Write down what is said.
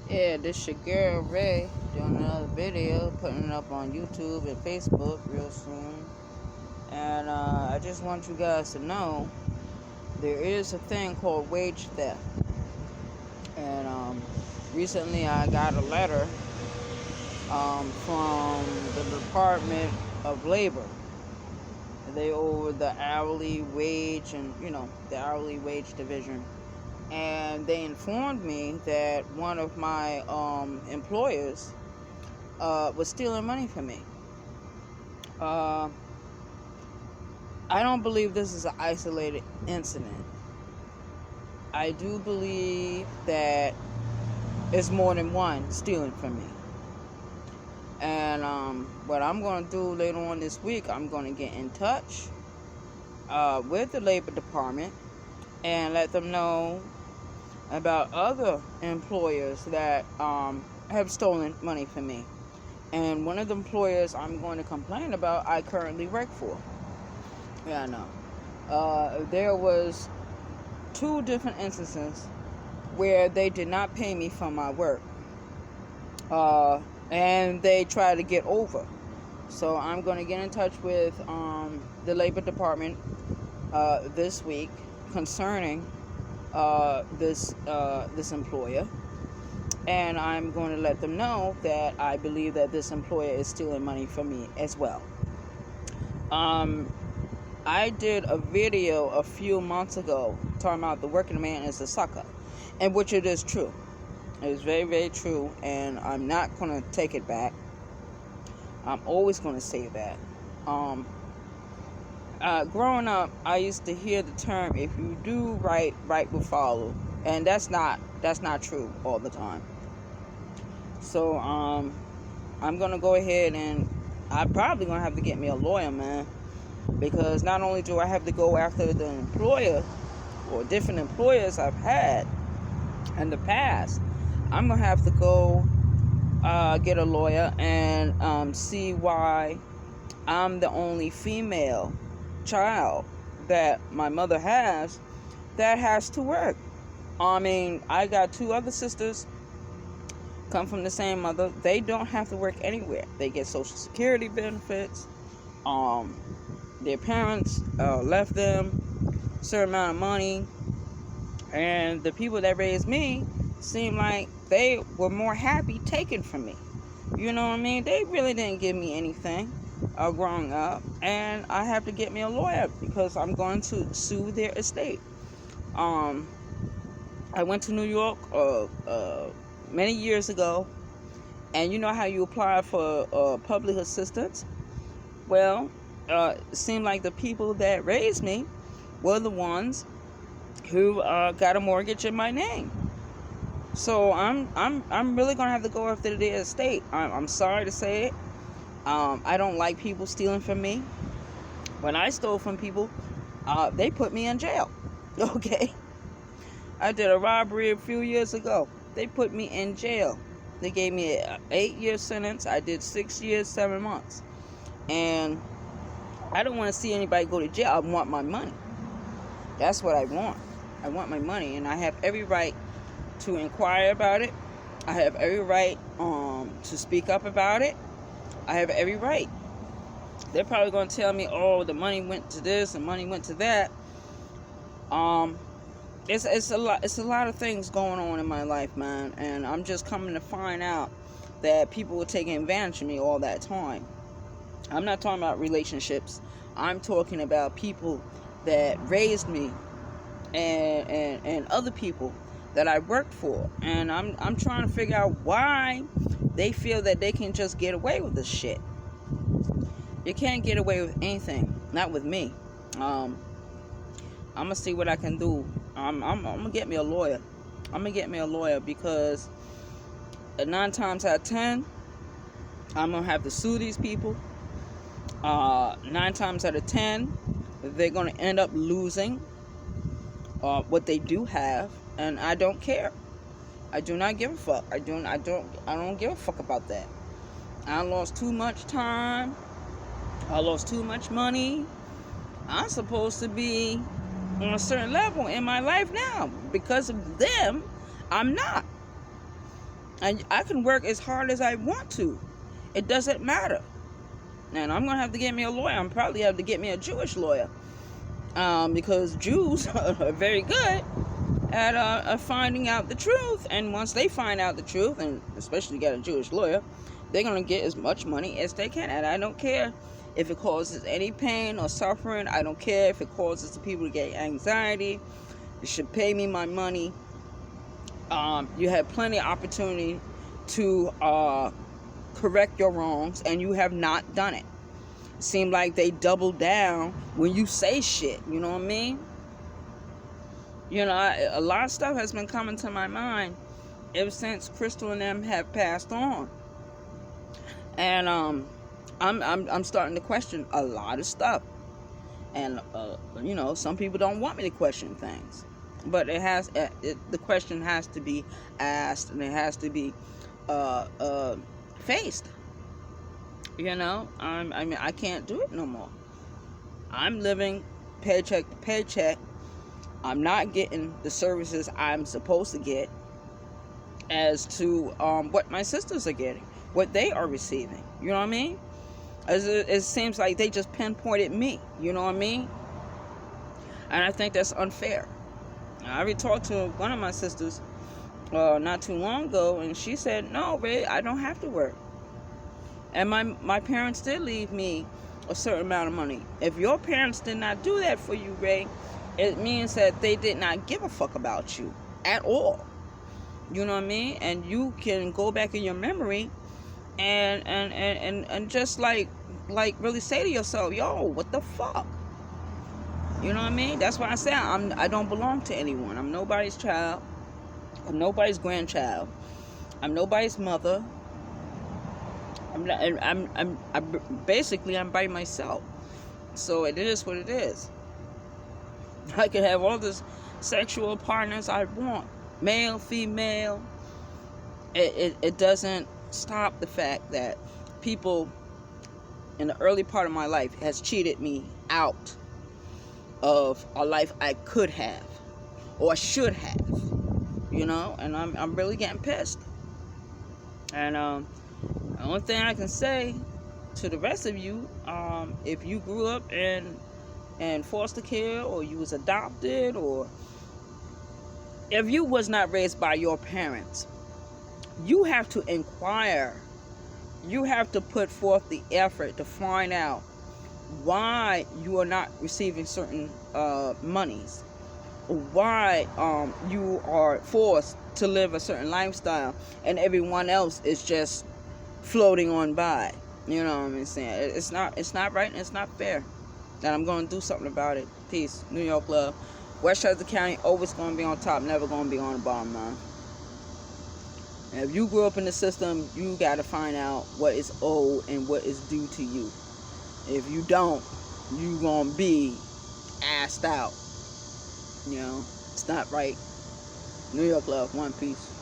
Yeah, this your girl Ray doing another video, putting it up on YouTube and Facebook real soon. And I just want you guys to know there is a thing called wage theft. And recently I got a letter from the Department of Labor. They over the hourly wage and the hourly wage division. And they informed me that one of my employers was stealing money from me. Uh, I don't believe this is an isolated incident. I do believe that it's more than one stealing from me. And what I'm going to do later on this week, I'm going to get in touch with the Labor Department and let them know about other employers that have stolen money from me. And one of the employers I'm going to complain about, I currently work for. Yeah, I know. There was 2 different instances where they did not pay me for my work. And they tried to get over. So I'm going to get in touch with the Labor Department this week concerning this employer. And I'm going to let them know that I believe that this employer is stealing money from me as well. I did a video a few months ago talking about the working man is a sucker, and which it is true. It is very, very true, and I'm not going to take it back. I'm always going to say that. Growing up, I used to hear the term, if you do right, right will follow. And that's not true all the time. So, I'm going to go ahead and I'm probably going to have to get me a lawyer, man. Because not only do I have to go after the employer or different employers I've had in the past, I'm going to have to go get a lawyer and see why I'm the only female child that my mother has that has to work. I mean, I got 2 other sisters come from the same mother. They don't have to work anywhere. They get Social Security benefits. Their parents left them a certain amount of money, and the people that raised me seemed like they were more happy taken from me. You know what I mean? They really didn't give me anything growing up, and I have to get me a lawyer because I'm going to sue their estate. I went to New York many years ago, and you know how you apply for public assistance? Well, it seemed like the people that raised me were the ones who got a mortgage in my name. So I'm really gonna have to go after their estate. I'm sorry to say it. I don't like people stealing from me. When I stole from people, they put me in jail. Okay. I did a robbery a few years ago. They put me in jail. They gave me an 8-year sentence. I did 6 years, 7 months. And I don't want to see anybody go to jail. I want my money. That's what I want. I want my money. And I have every right to inquire about it. I have every right to speak up about it. I have every right. They're probably going to tell me, oh, the money went to this and money went to that. It's a lot of things going on in my life, man, and I'm just coming to find out that people were taking advantage of me all that time. I'm not talking about relationships. I'm talking about people that raised me and other people that I worked for, and I'm trying to figure out why they feel that they can just get away with this shit. You can't get away with anything, not with me. I'm gonna see what I can do. I'm gonna get me a lawyer. I'm gonna get me a lawyer because 9 times out of 10, I'm gonna have to sue these people. 9 times out of 10, they're gonna end up losing what they do have, and I don't care. I do not give a fuck. I don't give a fuck about that. I lost too much time. I lost too much money. I'm supposed to be on a certain level in my life now. Because of them, I'm not. And I can work as hard as I want to. It doesn't matter. And I'm going to have to get me a lawyer. I'm probably have to get me a Jewish lawyer. Because Jews are very good at finding out the truth. And once they find out the truth, and especially get a Jewish lawyer, they're going to get as much money as they can. And I don't care if it causes any pain or suffering. I don't care if it causes the people to get anxiety. You should pay me my money. You had plenty of opportunity to correct your wrongs, and you have not done it. It seemed like they double down when you say shit. You know what I mean? You know, a lot of stuff has been coming to my mind ever since Crystal and them have passed on, and I'm starting to question a lot of stuff. And you know, some people don't want me to question things, but the question has to be asked, and it has to be faced. You know, I mean, I can't do it no more. I'm living paycheck to paycheck. I'm not getting the services I'm supposed to get as to what my sisters are getting, what they are receiving. You know what I mean? It seems like they just pinpointed me. You know what I mean? And I think that's unfair. I already talked to one of my sisters not too long ago, and she said, "No, Ray, I don't have to work." And my parents did leave me a certain amount of money. If your parents did not do that for you, Ray, it means that they did not give a fuck about you at all. You know what I mean? And you can go back in your memory and just like really say to yourself, yo, what the fuck? You know what I mean? That's why I say I don't belong to anyone. I'm nobody's child. I'm nobody's grandchild. I'm nobody's mother. I'm basically I'm by myself. So it is what it is. I can have all this sexual partners I want, male, female. It doesn't stop the fact that people in the early part of my life has cheated me out of a life I could have or should have, you know, and I'm really getting pissed. And the only thing I can say to the rest of you, if you grew up in foster care, or you was adopted, or if you was not raised by your parents, you have to inquire. You have to put forth the effort to find out why you are not receiving certain monies, or why you are forced to live a certain lifestyle and everyone else is just floating on by. You know what I'm saying? It's not right, and it's not fair. And I'm going to do something about it. Peace. New York love. Westchester County always going to be on top, never going to be on the bottom line. And if you grew up in the system, you got to find out what is owed and what is due to you. If you don't, you going to be assed out. You know, it's not right. New York love. One piece.